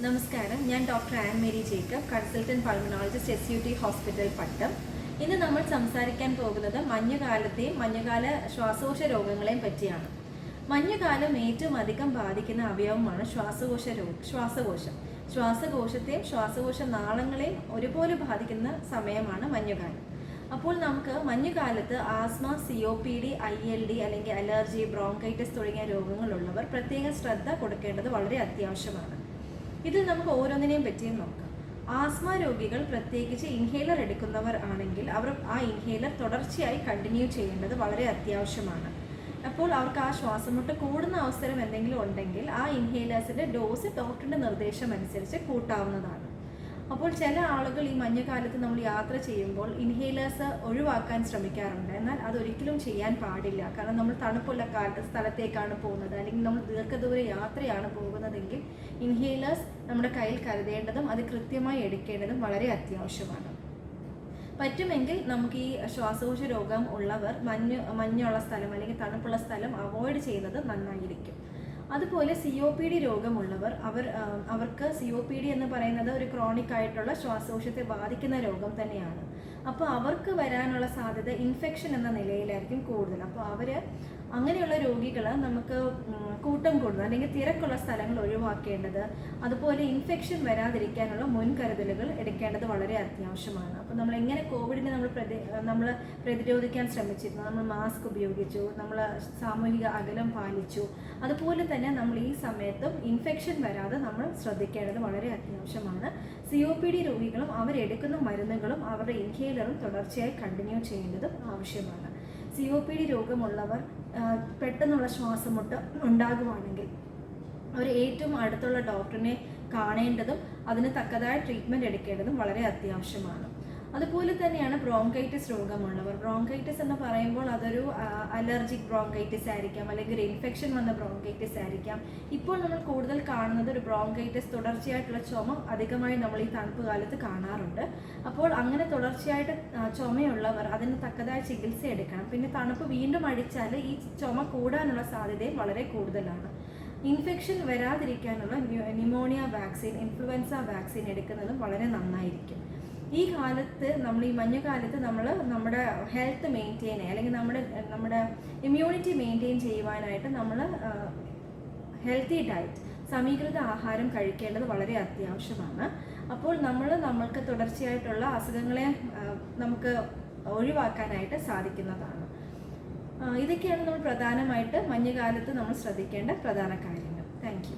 നമസ്കാരം, ഞാൻ doctor Ann Mary Jacob, consultant pulmonologist SUT hospital Pattom. ഇന്ന് നമ്മൾ സംസാരിക്കാൻ പോകുന്നത് മഞ്ഞുകാലത്തെയും മഞ്ഞുകാല ശ്വാസകോശ രോഗങ്ങളെയും പറ്റിയാണ്. മഞ്ഞുകാലം ഏറ്റവും അധികം ബാധിക്കുന്ന അവയവമാണ് ശ്വാസകോശം. ശ്വാസകോശത്തെയും ശ്വാസകോശ നാളങ്ങളെയും ഒരുപോലെ ബാധിക്കുന്ന സമയമാണ് മഞ്ഞുകാലം. അപ്പോൾ നമുക്ക് മഞ്ഞുകാലത്ത് ആസ്മ, COPD, ILD അല്ലെങ്കിൽ അലർജി, ബ്രോങ്കൈറ്റിസ് തുടങ്ങിയ രോഗങ്ങളുള്ളവർ പ്രത്യേക ശ്രദ്ധ കൊടുക്കേണ്ടത് വളരെ അത്യാവശ്യമാണ്. ഇതിൽ നമുക്ക് ഓരോന്നിനെയും പറ്റിയും നോക്കാം. ആസ്മ രോഗികൾ പ്രത്യേകിച്ച് ഇൻഹേലർ എടുക്കുന്നവർ ആണെങ്കിൽ അവർ ആ ഇൻഹേലർ തുടർച്ചയായി കണ്ടിന്യൂ ചെയ്യേണ്ടത് വളരെ അത്യാവശ്യമാണ്. അപ്പോൾ അവർക്ക് ആ ശ്വാസമുട്ട് കൂടുന്ന അവസരം എന്തെങ്കിലും ഉണ്ടെങ്കിൽ ആ ഇൻഹേലേഴ്സിൻ്റെ ഡോസ് ഡോക്ടറുടെ നിർദ്ദേശം അനുസരിച്ച് കൂട്ടാവുന്നതാണ്. അപ്പോൾ ചില ആളുകൾ ഈ മഞ്ഞുകാലത്ത് നമ്മൾ യാത്ര ചെയ്യുമ്പോൾ ഇൻഹേലേഴ്സ് ഒഴിവാക്കാൻ ശ്രമിക്കാറുണ്ട്. എന്നാൽ അതൊരിക്കലും ചെയ്യാൻ പാടില്ല. കാരണം നമ്മൾ തണുപ്പുള്ള സ്ഥലത്തേക്കാണ് പോകുന്നത്, അല്ലെങ്കിൽ നമ്മൾ ദീർഘദൂര യാത്രയാണ് പോകുന്നതെങ്കിൽ ഇൻഹേലേഴ്സ് നമ്മുടെ കയ്യിൽ കരുതേണ്ടതും അത് കൃത്യമായി എടുക്കേണ്ടതും വളരെ അത്യാവശ്യമാണ്. പറ്റുമെങ്കിൽ നമുക്ക് ഈ ശ്വാസകോശ രോഗം ഉള്ളവർ മഞ്ഞുള്ള സ്ഥലം അല്ലെങ്കിൽ തണുപ്പുള്ള സ്ഥലം അവോയ്ഡ് ചെയ്യുന്നത് നന്നായിരിക്കും. അതുപോലെ COPD രോഗമുള്ളവർ അവർക്ക് COPD എന്ന് പറയുന്നത് ഒരു ക്രോണിക് ആയിട്ടുള്ള ശ്വാസകോശത്തെ ബാധിക്കുന്ന രോഗം തന്നെയാണ്. അപ്പോൾ അവർക്ക് വരാനുള്ള സാധ്യത ഇൻഫെക്ഷൻ എന്ന നിലയിലായിരിക്കും കൂടുതൽ. അപ്പോൾ അങ്ങനെയുള്ള രോഗികൾ നമുക്ക് കൂട്ടം കൂടുന്നത് അല്ലെങ്കിൽ തിരക്കുള്ള സ്ഥലങ്ങൾ ഒഴിവാക്കേണ്ടത്, അതുപോലെ ഇൻഫെക്ഷൻ വരാതിരിക്കാനുള്ള മുൻകരുതലുകൾ എടുക്കേണ്ടത് വളരെ അത്യാവശ്യമാണ്. അപ്പോൾ നമ്മൾ എങ്ങനെ കോവിഡിനെ നമ്മൾ പ്രതിരോധിക്കാൻ ശ്രമിച്ചിരുന്നു? നമ്മൾ മാസ്ക് ഉപയോഗിച്ചു, നമ്മൾ സാമൂഹിക അകലം പാലിച്ചു. അതുപോലെ തന്നെ നമ്മൾ ഈ സമയത്തും ഇൻഫെക്ഷൻ വരാതെ നമ്മൾ ശ്രദ്ധിക്കേണ്ടത് വളരെ അത്യാവശ്യമാണ്. COPD രോഗികളും അവരെടുക്കുന്ന മരുന്നുകളും അവരുടെ ഇൻഹേലറും തുടർച്ചയായി കണ്ടിന്യൂ ചെയ്യേണ്ടതും ആവശ്യമാണ്. COPD രോഗമുള്ളവർ പെട്ടെന്നുള്ള ശ്വാസമുട്ട് ഉണ്ടാകുവാണെങ്കിൽ അവർ ഏറ്റവും അടുത്തുള്ള ഡോക്ടറിനെ കാണേണ്ടതും അതിന് തക്കതായ ട്രീറ്റ്മെൻറ്റ് എടുക്കേണ്ടതും വളരെ അത്യാവശ്യമാണ്. അതുപോലെ തന്നെയാണ് ബ്രോങ്കൈറ്റിസ് രോഗമുള്ളവർ. ബ്രോങ്കൈറ്റിസ് എന്ന് പറയുമ്പോൾ അതൊരു അലർജിക് ബ്രോങ്കൈറ്റിസ് ആയിരിക്കാം, അല്ലെങ്കിൽ ഒരു ഇൻഫെക്ഷൻ വന്ന ബ്രോങ്കൈറ്റിസ് ആയിരിക്കാം. ഇപ്പോൾ നമ്മൾ കൂടുതൽ കാണുന്നത് ഒരു ബ്രോങ്കൈറ്റിസ് തുടർച്ചയായിട്ടുള്ള ചുമ അധികമായി നമ്മൾ ഈ തണുപ്പ് കാലത്ത് കാണാറുണ്ട്. അപ്പോൾ അങ്ങനെ തുടർച്ചയായിട്ട് ചുമയുള്ളവർ അതിന് തക്കതായ ചികിത്സ എടുക്കണം. പിന്നെ തണുപ്പ് വീണ്ടും അടിച്ചാൽ ഈ ചുമ കൂടാനുള്ള സാധ്യതയും വളരെ കൂടുതലാണ്. ഇൻഫെക്ഷൻ വരാതിരിക്കാനുള്ള ന്യൂമോണിയ വാക്സിൻ, ഇൻഫ്ലുവൻസ വാക്സിൻ എടുക്കുന്നതും വളരെ നന്നായിരിക്കും. ഈ കാലത്ത് നമ്മൾ ഈ മഞ്ഞുകാലത്ത് നമ്മുടെ ഹെൽത്ത് മെയിൻറ്റെയിൻ അല്ലെങ്കിൽ നമ്മുടെ ഇമ്മ്യൂണിറ്റി മെയിൻറ്റെയിൻ ചെയ്യുവാനായിട്ട് നമ്മൾ ഹെൽത്തി ഡയറ്റ്, സമീകൃത ആഹാരം കഴിക്കേണ്ടത് വളരെ അത്യാവശ്യമാണ്. അപ്പോൾ നമ്മൾക്ക് തുടർച്ചയായിട്ടുള്ള അസുഖങ്ങളെ നമുക്ക് ഒഴിവാക്കാനായിട്ട് സാധിക്കുന്നതാണ്. ഇതൊക്കെയാണ് നമ്മൾ പ്രധാനമായിട്ട് മഞ്ഞുകാലത്ത് നമ്മൾ ശ്രദ്ധിക്കേണ്ട പ്രധാന കാര്യങ്ങൾ. Thank you.